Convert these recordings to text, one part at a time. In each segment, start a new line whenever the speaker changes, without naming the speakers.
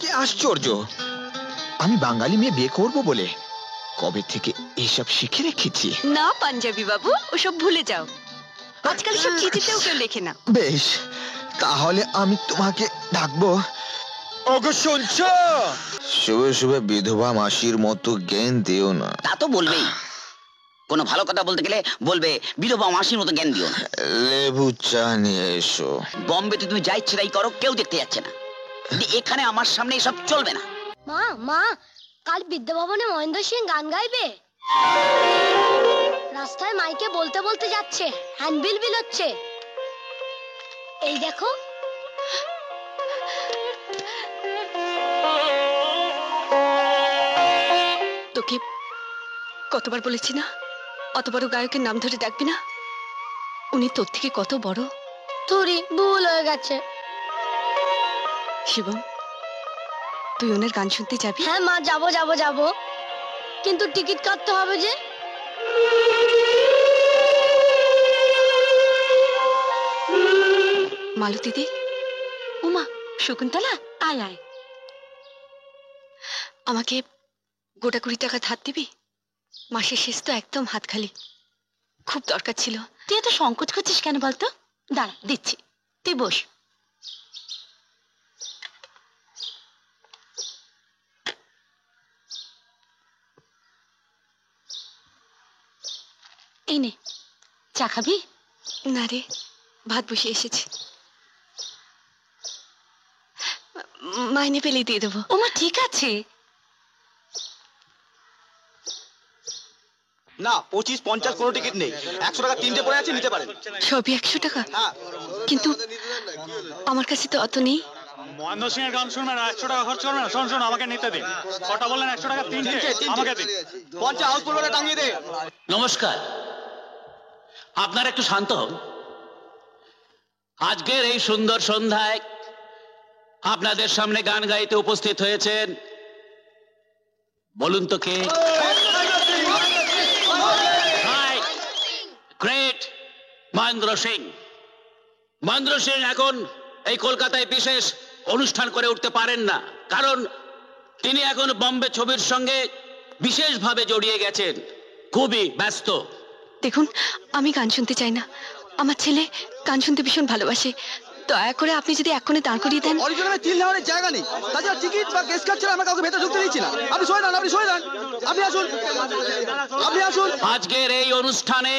কি আশ্চর্য, আমি বাঙালি মেয়ে বিয়ে করবো বলে কবে থেকে এইসব শিখে রেখেছি।
না পাঞ্জাবি বাবু, ওসব ভুলে যাও। আজকাল সব চিঠিতেও কেউ লেখে না।
বেশ, তাহলে আমি তোমাকে ডাকবো। ওগো শুনছো? শুয়ে শুয়ে বিধবা মাসির মতো জ্ঞান দিও না।
তা তো বলবেই, কোনো ভালো কথা বলতে গেলে বলবে বিধবা মাসির মতো জ্ঞান দিও না।
লেবু চা নিয়ে এসো।
বম্বেতে তুমি যা ইচ্ছে তাই করো, কেউ দেখতে যাচ্ছে না। কিন্তু এখানে আমার সামনে এসব চলবে না।
মা মা, কাল বিদ্যাভবনে মহেন্দ্র সিং গান গাইবে। রাস্তায় মাইকে বলতে বলতে যাচ্ছে, হ্যান্ডবিল বিল হচ্ছে। এই দেখো।
তোকে কতবার বলেছি না, অত বড় গায়কের নাম ধরে ডাকবি না। উনি তোর থেকে কত বড়।
তুরি ভুল হয়ে গেছে।
শিবম, তুই ওনার গান শুনতে যাবি?
হ্যাঁ মা, যাবো যাবো যাবো, কিন্তু টিকিট কাটতে হবে যে।
মালতী দি, উমা, শকুন্তলা, আয় আয়। আমাকে গোটা 20 টাকা ধার দিবি? মাসের শেষ তো, একদম হাত খালি। খুব দরকার ছিল। তুই এত সংকোচ করছিস কেন বলতো? দাঁড়া, দিচ্ছি, তুই বস। এই নে, চা খাবি? না রে, ভাত বসিয়ে এসেছি। মাইনে পেলেই দিয়ে দেবো। ওমা ঠিক আছে।
না, 25, 50 কোনো টিকিট নেই। 100 টাকা তিনটে পড়ে আছে, নিতে পারেন।
সবই 100 টাকা? কিন্তু আমার কাছে তো অত নেই।
মহেন্দ্র সিং এর গান শুনবেন, 100 টাকা খরচ করবেন। শোন শোন, আমাকে নিতে দিন। কটা বললেন? 100 টাকা তিনটে, আমাকে দিন।
50 হাউস ফুলটা টাঙিয়ে দে।
নমস্কার, আপনারা একটু শান্ত হন। আজকের এই সুন্দর সন্ধ্যায় আপনাদের সামনে গান গাইতে উপস্থিত হয়েছেন, বলুন তো কে? গ্রেট মহেন্দ্র সিং। মহেন্দ্র সিং এখন এই কলকাতায় বিশেষ অনুষ্ঠান করে উঠতে পারেন না, কারণ তিনি এখন বম্বে ছবির সঙ্গে বিশেষভাবে জড়িয়ে গেছেন, খুবই ব্যস্ত।
দেখুন, আমি গান শুনতে চাই না। আমার ছেলে গান শুনতে ভীষণ ভালোবাসে। দয়া করে আপনি যদি এক্ষুনি দাঁড় করিয়ে দেন।
অরিজিনালে তিল নেওয়ার জায়গা নেই, তাছাড়া টিকিট বা কেস কার্ড ছাড়া আমরা কাউকে ভেতরে ঢুকতে দিচ্ছি না। আপনি সরে যান, আপনি সরে যান, আপনি আসুন, আপনি আসুন।
আজকের এই অনুষ্ঠানে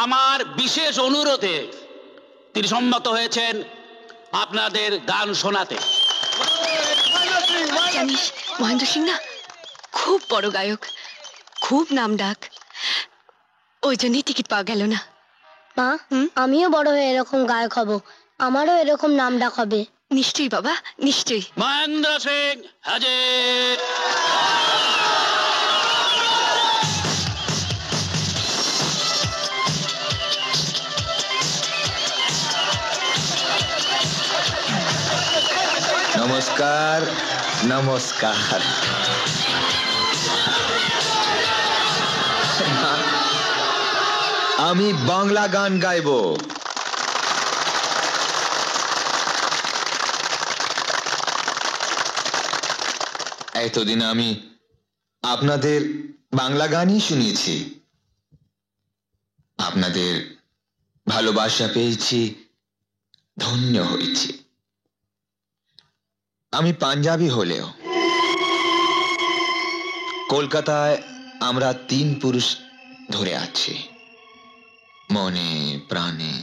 আমার বিশেষ অনুরোধে তিনি সম্মত হয়েছেন আপনাদের গান শোনাতে।
জানিস, মহেন্দ্র সিং না খুব বড় গায়ক, খুব নাম ডাক। ওই জন্যই টিকিট পাওয়া গেল না।
মা, আমিও বড় হয়ে এরকম গায়ক হব, আমারও এরকম নাম ডাক হবে।
নিশ্চয়ই বাবা, নিশ্চয়ই।
মহেন্দ্র সিং হাজির।
নমস্কার নমস্কার। আমি বাংলা গান গাইব। এতদিন আমি আপনাদের বাংলা গানই শুনেছি, আপনাদের ভালোবাসা পেয়েছি, ধন্য হয়েছি। আমি পাঞ্জাবি হলেও কলকাতায় আমরা 3 পুরুষ ধরে আছি, মনে প্রাণে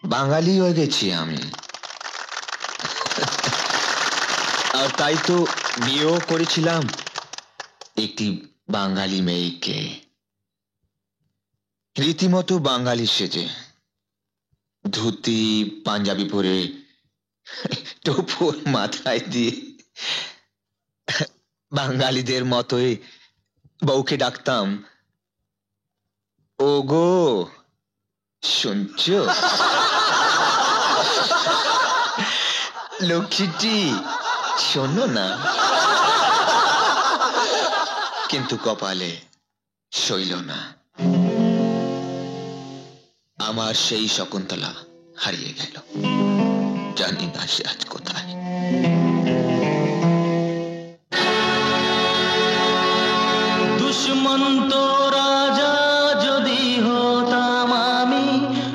বাঙালি হয়ে গেছি আমি। আর তাই তো বিয়েও করেছিলাম একটি বাঙালি মেয়েকে, রীতিমতো বাঙালি সেজে, ধুতি পাঞ্জাবি পরে, টোপর মাথায় দিয়ে বাঙালিদের মতোই বউকে ডাকতাম, ওগো শুনছো লক্ষ্মীটি, শোনো না। কিন্তু কপালে সইল না, আমার সেই শকুন্তলা হারিয়ে গেল। জানি না সে আজ কোথায়।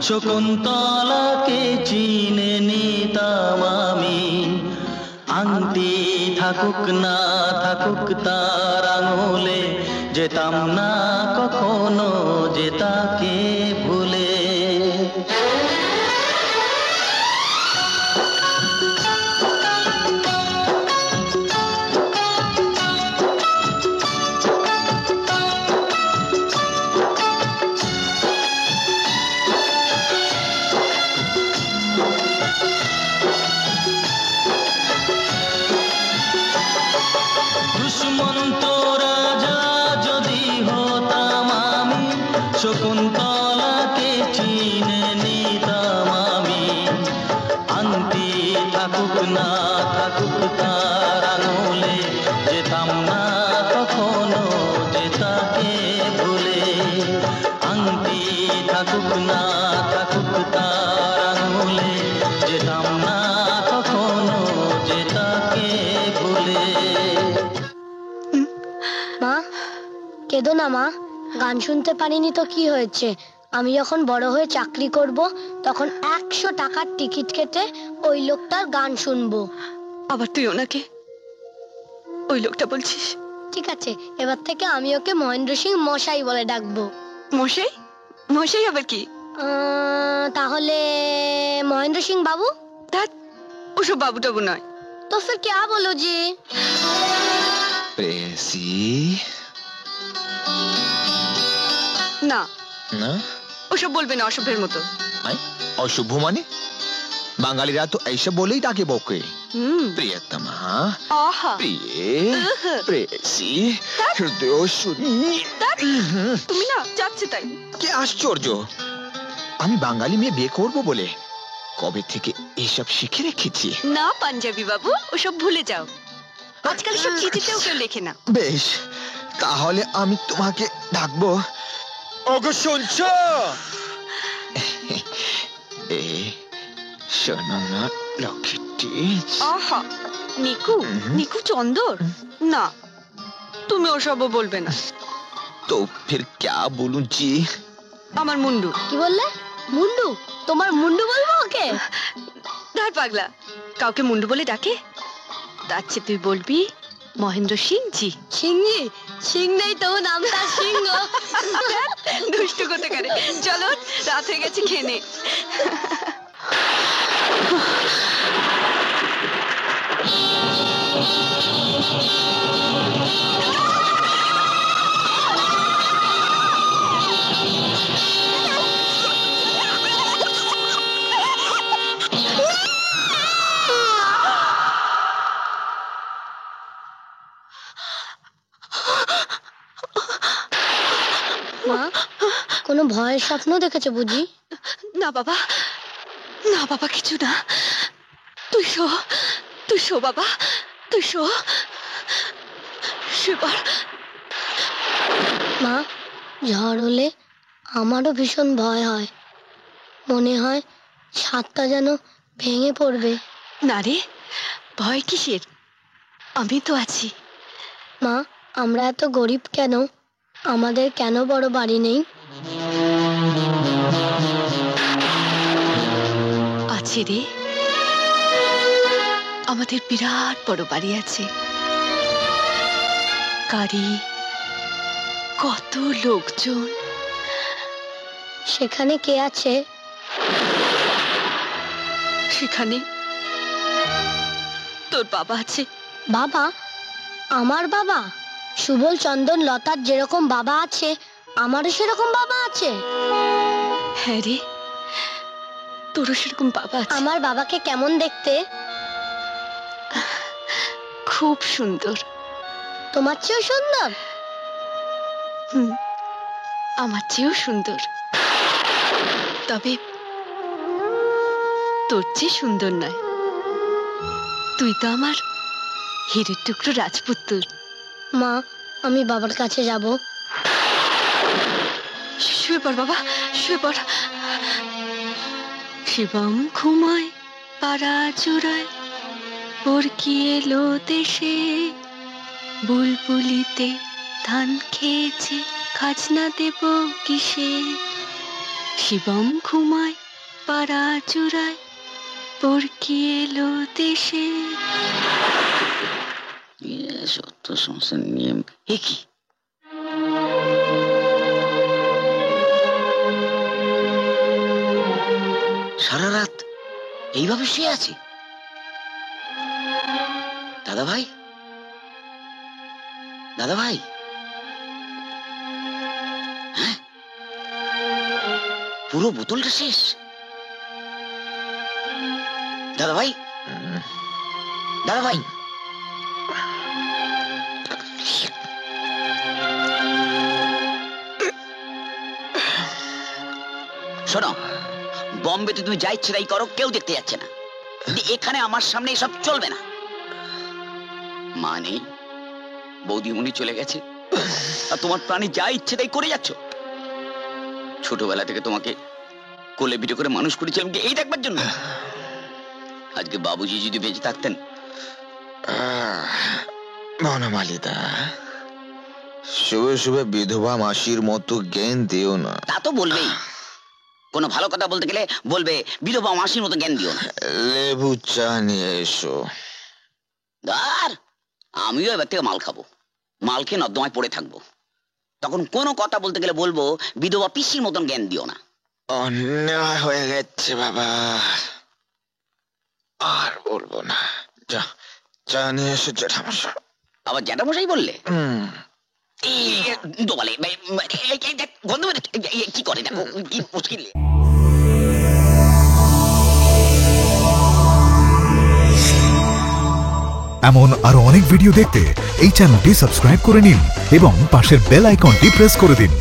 শকুন্তলাকে চিনে নিতাম আমি। আংটি থাকুক না থাকুক তার আঙুলে, যেতাম না কখনো যে তাকে ভুলে। দুষ্মন্ত রাজা যদি হতাম আমি, শকুন্তলাকে চিনে নিতাম আমি। আংটি থাকুক না থাকুক তার আঙুলে, যেতাম না কখনো যে তাকে ভুলে। আংটি থাকুক না থাকুক তার আঙুলে, যেতাম না কখনো যে তাকে ভুলে।
মা, কেঁদো না মা। গান শুনতে পারিনি তো কি হয়েছে? আমি যখন বড় হয়ে চাকরি করব, তখন 100 টাকার টিকিট কেটে ওই লোকটার গান শুনবো।
আবার তুই ওনাকে ওই লোকটা বলছিস?
ঠিক আছে, এবার থেকে আমি ওকে মহেন্দ্র সিং মশাই বলে ডাকবো।
মশাই? মশাই আবার কি?
তাহলে মহেন্দ্র সিং বাবু।
ধ্যাৎ, ওসব বাবু টাবু নয়।
তো ফির क्या बोलो जी?
প্রেসি
না,
না,
ওসব বলবে না অসভ্যের মতো।
আই, অশুভ মানে? বাঙালিরা তো এইসব বলেই ডাকে বউকে। প্রিয়তমা,
আহা,
প্রিয়ে, প্রেসি, হৃদয় শুনি।
তুমি না যাচ্ছে তাই।
কি আশ্চর্য! আমি বাঙালি মেয়ে বিয়ে করব বলে কবে থেকে এইসব শিখে রেখেছি।
না পাঞ্জাবি বাবু, ওসব ভুলে যাও। আজকাল সব চিঠিতেও কেউ লেখে না।
বেশ, তাহলে আমি তোমাকে ডাকবো। ওগো শুনছো? শোনো না লক্ষ্মীটি।
আহা, নিকু, নিকু চন্দর। না, তুমি ওসবও বলবে না।
তো ফির क्या बोलूं जी?
আমার মুন্ডু।
কি বললে? মুন্ডু? তোমার মুন্ডু বলবো ওকে?
ধার পাগলা, কাউকে মুন্ডু বলে ডাকে? তার চেয়ে তুই বলবি মহেন্দ্র সিং জি।
সিংজি? সিং নেই তো, নামটা সিংহ।
দুষ্টু করতে পারে। চলো, রাত হয়ে গেছে, খেয়ে নে।
মা, কোনো ভয়ের স্বপ্ন দেখেছো বুঝি?
না বাবা, না বাবা, কিছু না। তুই শো, তুই শো বাবা, তুই শো। শুবার।
মা, ঝড় হলে আমারও ভীষণ ভয় হয়। মনে হয় ছাদটা যেন ভেঙে পড়বে।
না রে, ভয় কিসের? আমি তো আছি।
মা, আমরা এত গরিব কেন? আমাদের কেন বড় বাড়ি নেই?
আছে রে, আমাদের বিরাট বড় বাড়ি আছে। গাড়ি, কত লোকজন।
সেখানে কে আছে?
সেখানে তোর বাবা আছে।
বাবা? আমার বাবা? সুবল, চন্দন, লতার যেরকম বাবা আছে, আমারও সেরকম বাবা আছে।
হ্যাঁ রে, তোরও সেরকম বাবা আছে।
আমার বাবাকে কেমন দেখতে?
খুব সুন্দর।
তোমার চেয়েও সুন্দর?
আমার চেয়েও সুন্দর, তবে তোর চেয়ে সুন্দর নয়। তুই তো আমার হীরের টুকরো রাজপুত্র।
মা, আমি বাবার কাছে যাব।
শুয়ে পড় বাবা, শুয়ে পড়। শিবম ঘুমায় পাড়া চূড়ায়, পরকি এলো দেশে, বুলবুলিতে ধান খেয়েছে, খাজনা দেব কিসে। শিবম ঘুমায় পাড়া চূড়ায় পরকি এলো দেশে।
সত্য সংসার নিয়ম এ কি? সারা রাত এইভাবে শুয়ে আছে? দাদা ভাই, দাদা ভাই, হ্যাঁ, পুরো বোতলটা শেষ। দাদা ভাই, দাদা ভাই, শোনো, বম্বেতে তুমি যা ইচ্ছে তাই করো, কেউ দেখতে যাচ্ছে না। এখানে আমার সামনে এসব চলবে না। মা নেই, বৌদিমণি চলে গেছে, আর তোমার প্রাণী যা ইচ্ছে তাই করে যাচ্ছ। ছোটবেলা থেকে তোমাকে কোলে পিঠে করে মানুষ করেছিলাম এই দেখবার জন্য। আজকে বাবুজি যদি বেঁচে থাকতেন।
বনমালিদা, শুভে শুভে বিধবা মাসির মতো জ্ঞান দিও না।
তা তো বলবেই, কোনো ভালো কথা বলতে গেলে বলবে বিধবা মাসির মতো জ্ঞান দিও না।
লেবু চা নিয়ে এসো।
আর আমিও এবার থেকে মাল খাবো, মাল খেয়ে নর্দমায় পড়ে থাকবো। তখন কোনো কথা বলতে গেলে বলবো বিধবা পিসির মতন জ্ঞান দিও না।
অন্যায় হয়ে গেছে বাবা, আর বলবো না। যা, চা নিয়ে এসো জ্যাঠামশাই।
আবার জ্যাঠামশাই বললে? ডোবালে গন্ধ কি করে দেখো, কি মুশকিল।
এমন আরো অনেক ভিডিও দেখতে এই চ্যানেলটি সাবস্ক্রাইব করে নিন এবং পাশের বেল আইকনটি প্রেস করে দিন।